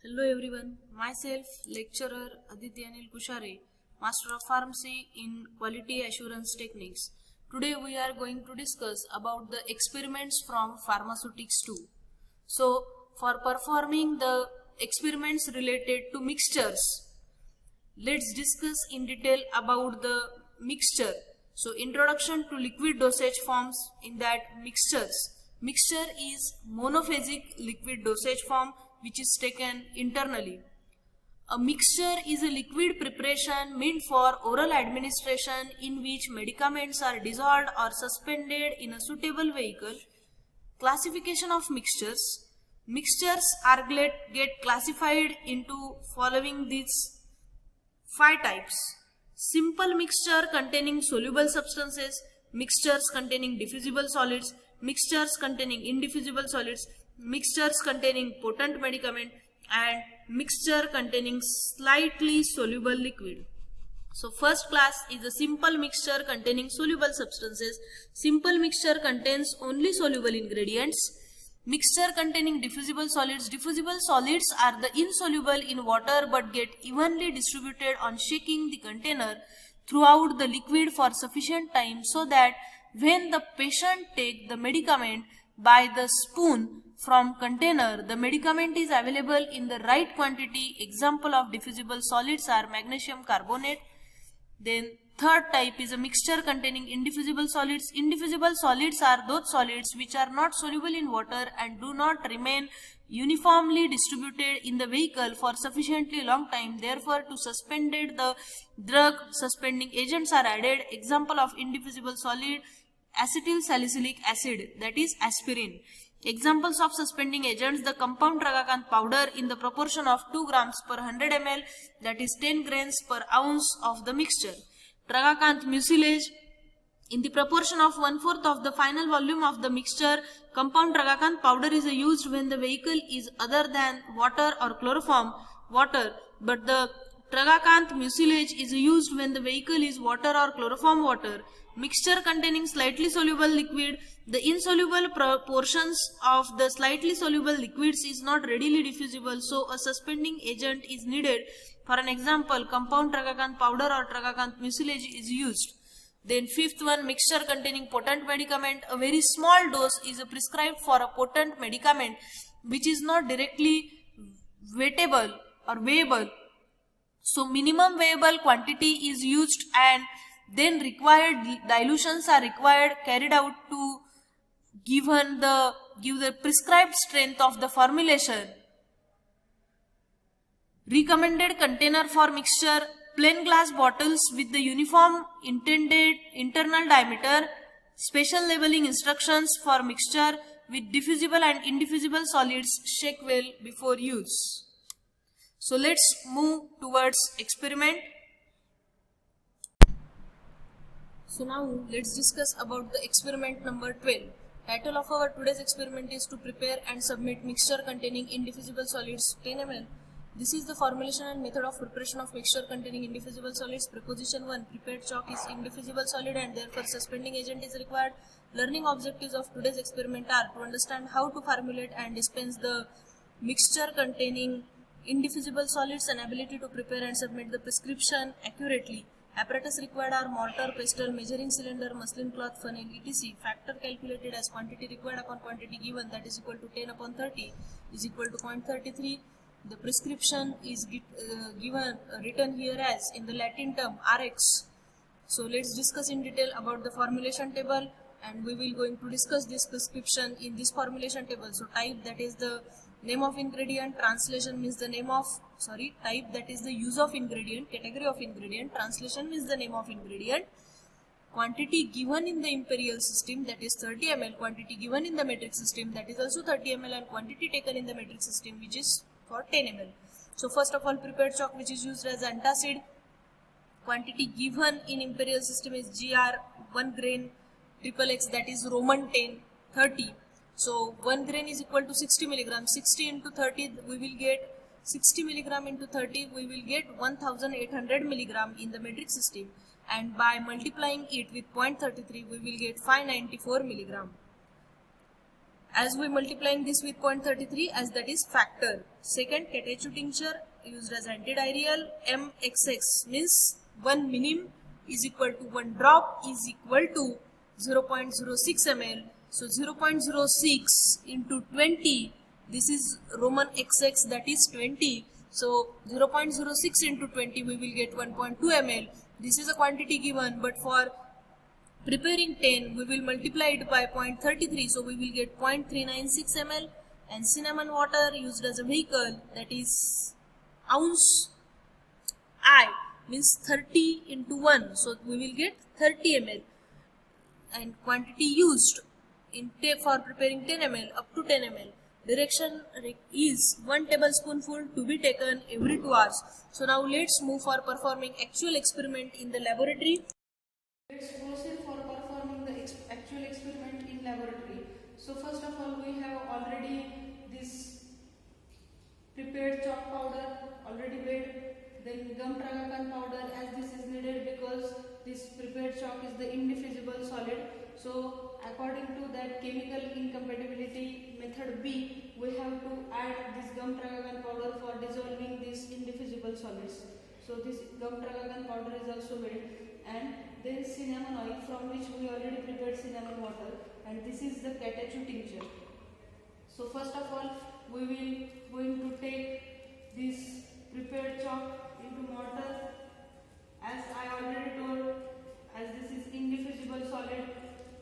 Hello everyone, myself lecturer Aditya Anil Kushare, Master of Pharmacy in Quality Assurance Techniques. Today we are going to discuss about the experiments from pharmaceutics 2. So for performing the experiments related to mixtures, let's discuss in detail about the mixture. So introduction to liquid dosage forms in that mixtures. Mixture is monophasic liquid dosage form which is taken internally. A mixture is a liquid preparation meant for oral administration in which medicaments are dissolved or suspended in a suitable vehicle. Classification of mixtures. Mixtures are get classified into following these 5 types. Simple mixture containing soluble substances, mixtures containing diffusible solids, mixtures containing indiffusible solids, mixtures containing potent medicament, and mixture containing slightly soluble liquid. So first class is a simple mixture containing soluble substances. Simple mixture contains only soluble ingredients. Mixture containing diffusible solids. Diffusible solids are the insoluble in water but get evenly distributed on shaking the container throughout the liquid for sufficient time so that when the patient take the medicament by the spoon from container, the medicament is available in the right quantity. Example of diffusible solids are magnesium carbonate. Then third type is a mixture containing indiffusible solids. Indiffusible solids are those solids which are not soluble in water and do not remain uniformly distributed in the vehicle for sufficiently long time. Therefore, to suspended the drug, suspending agents are added. Example of indiffusible solid, acetyl salicylic acid, that is aspirin. Examples of suspending agents: the compound tragacanth powder in the proportion of 2 grams per 100 ml, that is 10 grains per ounce of the mixture. Tragacanth mucilage in the proportion of 1/4 of the final volume of the mixture. Compound tragacanth powder is used when the vehicle is other than water or chloroform water, but the tragacanth mucilage is used when the vehicle is water or chloroform water. Mixture containing slightly soluble liquid. The insoluble portions of the slightly soluble liquids is not readily diffusible, so a suspending agent is needed. For an example, compound tragacanth powder or tragacanth mucilage is used. Then fifth one, mixture containing potent medicament. A very small dose is prescribed for a potent medicament which is not directly weightable or weighable. So minimum weighable quantity is used and then required dilutions are carried out to give the prescribed strength of the formulation. Recommended container for mixture: plain glass bottles with the uniform intended internal diameter. Special labeling instructions for mixture with diffusible and indiffusible solids. Shake well before use. So let's move towards experiment. So now let's discuss about the experiment number 12. Title of our today's experiment is to prepare and submit mixture containing indiffusible solids 10 ml. This is the formulation and method of preparation of mixture containing indiffusible solids. Proposition 1. Prepared chalk is indiffusible solid and therefore suspending agent is required. Learning objectives of today's experiment are to understand how to formulate and dispense the mixture containing indiffusible solids and ability to prepare and submit the prescription accurately. Apparatus required are mortar, pestle, measuring cylinder, muslin cloth, funnel, etc. Factor calculated as quantity required upon quantity given, that is equal to 10 upon 30 is equal to 0.33. The prescription is written here as in the Latin term Rx. So let's discuss in detail about the formulation table, and we will going to discuss this prescription in this formulation table. So type, that is the name of ingredient. Translation means the type, that is the use of ingredient. Category of ingredient. Translation means the name of ingredient. Quantity given in the imperial system, that is 30 ml. Quantity given in the metric system, that is also 30 ml, and quantity taken in the metric system, which is for 10 ml. So first of all, prepared chalk, which is used as antacid. Quantity given in imperial system is GR 1 grain XXX, that is Roman 10 30. So 1 grain is equal to 60 milligram. 60 into 30 we will get 60 milligram into 30 we will get 1800 milligram in the metric system, and by multiplying it with 0.33 we will get 594 milligram. as we multiplying this with 0.33 as that is factor. Second, Catechu tincture used as antidiarrheal. MXX means 1 minim is equal to 1 drop is equal to 0.06 ml. So 0.06 into 20, this is Roman XX, that is 20. So 0.06 into 20 we will get 1.2 ml. This is a quantity given, but for preparing 10 we will multiply it by 0.33, so we will get 0.396 ml. And cinnamon water used as a vehicle, that is ounce I means 30 into 1, so we will get 30 ml. And quantity used in for preparing 10 ml up to 10 ml. Direction is 1 tablespoonful to be taken every 2 hours. So now let's move for performing actual experiment in the laboratory. Let's proceed for performing the actual experiment in laboratory. So first of all, we have already this prepared chalk powder already made. Then gum tragacan powder, as this is needed because this prepared chalk is the indivisible solid. So according to that chemical incompatibility method B, we have to add this gum tragacan powder for dissolving these indivisible solids. So this gum tragacan powder is also made, and then cinnamon oil, from which we already prepared cinnamon water, and this is the Catechu tincture. So first of all, we will going to take this prepared chalk into mortar. As I already told, as this is indivisible solid,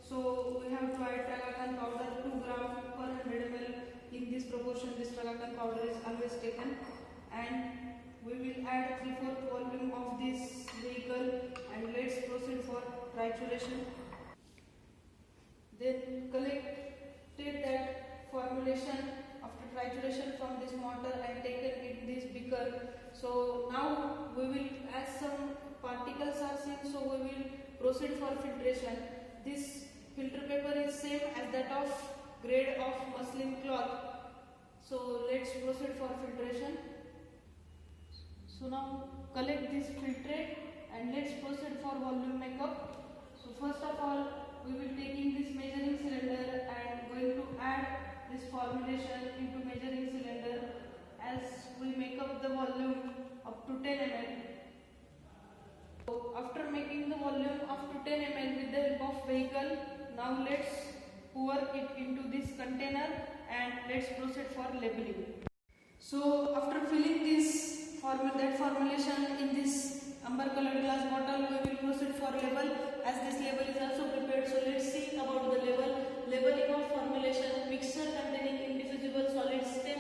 so we have to add tragacan powder 2 gram per 100 ml. In this proportion, this tragacan powder is always taken, and we will add 3/4 volume of this vehicle, and let's proceed for trituration. Then collected that formulation after trituration from this mortar and taken in this beaker. So now we will, as some particles are seen, so we will proceed for filtration. This filter paper is same as that of grade of muslin cloth. So let's proceed for filtration. So now collect this filtrate and let's proceed for volume makeup. So first of all, we will taking this measuring cylinder and going to add this formulation into measuring cylinder as we make up the volume up to 10 ml. So after making the volume up to 10 ml with the help of vehicle, now let's pour it into this container and let's proceed for labeling. So after filling this formulation in this amber colored glass bottle, we will proceed for label, as this label is also prepared. So let's see about the label. Labeling of formulation: mixture containing indivisible solids 10